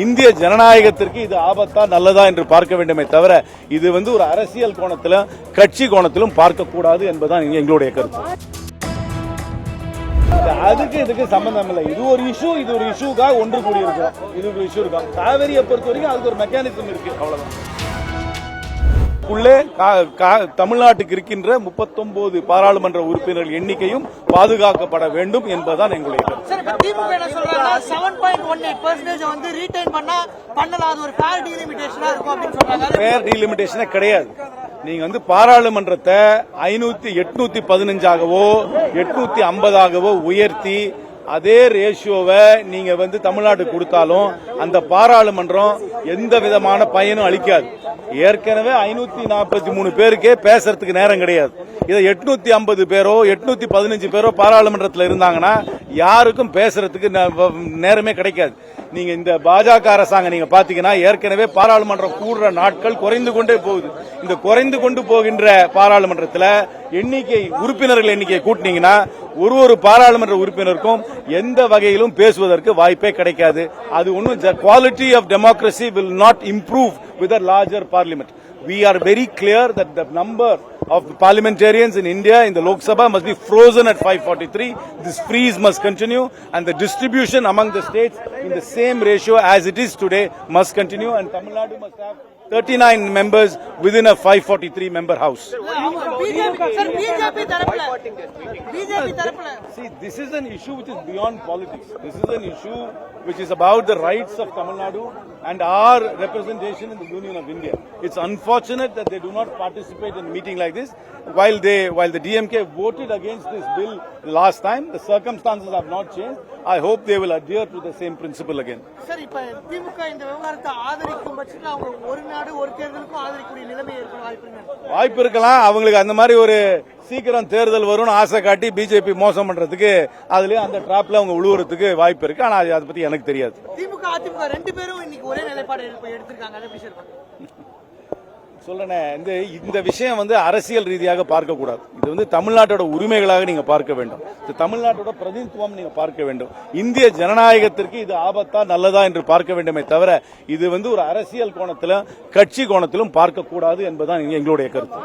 இந்திய ஜனநாயகத்திற்கு இது ஆபத்தா நல்லதா என்று பார்க்க வேண்டுமே தவிர இது ஒரு அரசியல் கோணத்திலும் கட்சி கோணத்திலும் பார்க்கக்கூடாது என்பதுதான் எங்களுடைய கருத்து. அதுக்கு இதுக்கு சம்பந்தம் இல்லை. இது ஒரு இஷ்யூக்காக ஒன்று கூடியிருக்கிறோம். இது ஒரு இஷ்யூ இருக்கா காவேரியை பொறுத்த வரைக்கும் அதுக்கு ஒரு மெக்கானிசம் இருக்கு. அவ்வளவுதான். தமிழ்நாட்டுக்கு இருக்கின்ற 39 பாராளுமன்ற உறுப்பினர்கள் எண்ணிக்கையும் பாதுகாக்கப்பட வேண்டும் என்பதுதான் எங்களுடைய ஃபேர் டீலிமிட்டேஷனே கிடையாது. நீங்க பாராளுமன்றத்தை 815ஆகவோ 850ஆகவோ உயர்த்தி அதே ரேஷியோவை நீங்க தமிழ்நாடு கொடுத்தாலும் அந்த பாராளுமன்றம் எந்த விதமான பயனும் அளிக்காது. ஏற்கனவே 543 பேருக்கே பேசுறதுக்கு நேரம் கிடையாது. இதை 850 பேரோ 815 பேரோ பாராளுமன்றத்தில் இருந்தாங்கன்னா யாருக்கும் பேசுறதுக்கு நேரமே கிடைக்காது. நீங்க இந்த பாஜக அரசாங்கம் நீங்க பாத்தீங்கன்னா ஏற்கனவே பாராளுமன்றம் கூடுற நாட்கள் குறைந்து கொண்டே போகுது. இந்த குறைந்து கொண்டு போகின்ற பாராளுமன்றத்தில் உறுப்பினர்கள் எண்ணிக்கையை கூட்டினீங்கன்னா ஒரு பாராளுமன்ற உறுப்பினருக்கும் எந்த வகையிலும் பேசுவதற்கு வாய்ப்பே கிடைக்காது. அது ஒன்றும் quality of democracy will not improve with a larger parliament. We are very clear that the number of parliamentarians in India in the Lok Sabha must be frozen at 543. This freeze must continue and the distribution among the states in the same ratio as it is today must continue, and Tamil Nadu must have 39 members within a 543 member house. See, this is an issue which is beyond politics. This is an issue which is about the rights of Tamil Nadu and our representation in the Union of India. It's unfortunate that they do not participate in a meeting like this. While the DMK voted against this bill last time, the circumstances have not changed. I hope they will adhere to the same principle again. Sir, இப்ப திமுக இந்த விவகாரத்தை ஆதரிக்கும் பட்சத்தில் அவங்க ஒரு நாடு ஒரு தேர்தலுக்கும் ஆதரிக்கக்கூடிய நிலைமை வாய்ப்பு இருக்கலாம். அவங்களுக்கு அந்த மாதிரி ஒரு சீக்கிரம் தேர்தல் வரும்னு ஆசை காட்டி பிஜேபி மோசம் பண்றதுக்கு அதுலயே அந்த டிராப்ல அவங்க விழுவுறதுக்கு வாய்ப்பு இருக்கு. ஆனா அதை பத்தி எனக்கு தெரியாது. திமுக அதிமுக ரெண்டு பேரும் இன்னைக்கு ஒரே நிலைப்பாடு எடுத்திருக்காங்க. சொல்றேன், இந்த விஷயம் அரசியல் ரீதியாக பார்க்க கூடாது. இது தமிழ்நாட்டோட உரிமைகளாக நீங்க பார்க்க வேண்டும். இது தமிழ்நாட்டோட பிரதிநிதித்துவம் நீங்க பார்க்க வேண்டும். இந்திய ஜனநாயகத்திற்கு இது ஆபத்தா நல்லதா என்று பார்க்க வேண்டுமே தவிர இது ஒரு அரசியல் கோணத்திலும் கட்சி கோணத்திலும் பார்க்க கூடாது என்பதுதான் எங்களுடைய கருத்து.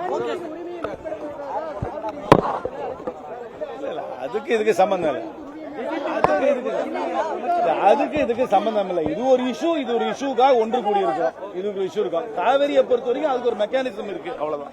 அதுக்கு இதுக்கு சம்பந்தம் இல்லை. அதுக்கு இதுக்கு சம்பந்தம் இல்லை. இது ஒரு இஷ்யூக்காக ஒன்று கூடியிருக்கிறோம். இது ஒரு இஷ்யூ இருக்கா காவேரியை பொறுத்த வரைக்கும் அதுக்கு ஒரு மெக்கானிசம் இருக்கு. அவ்வளவுதான்.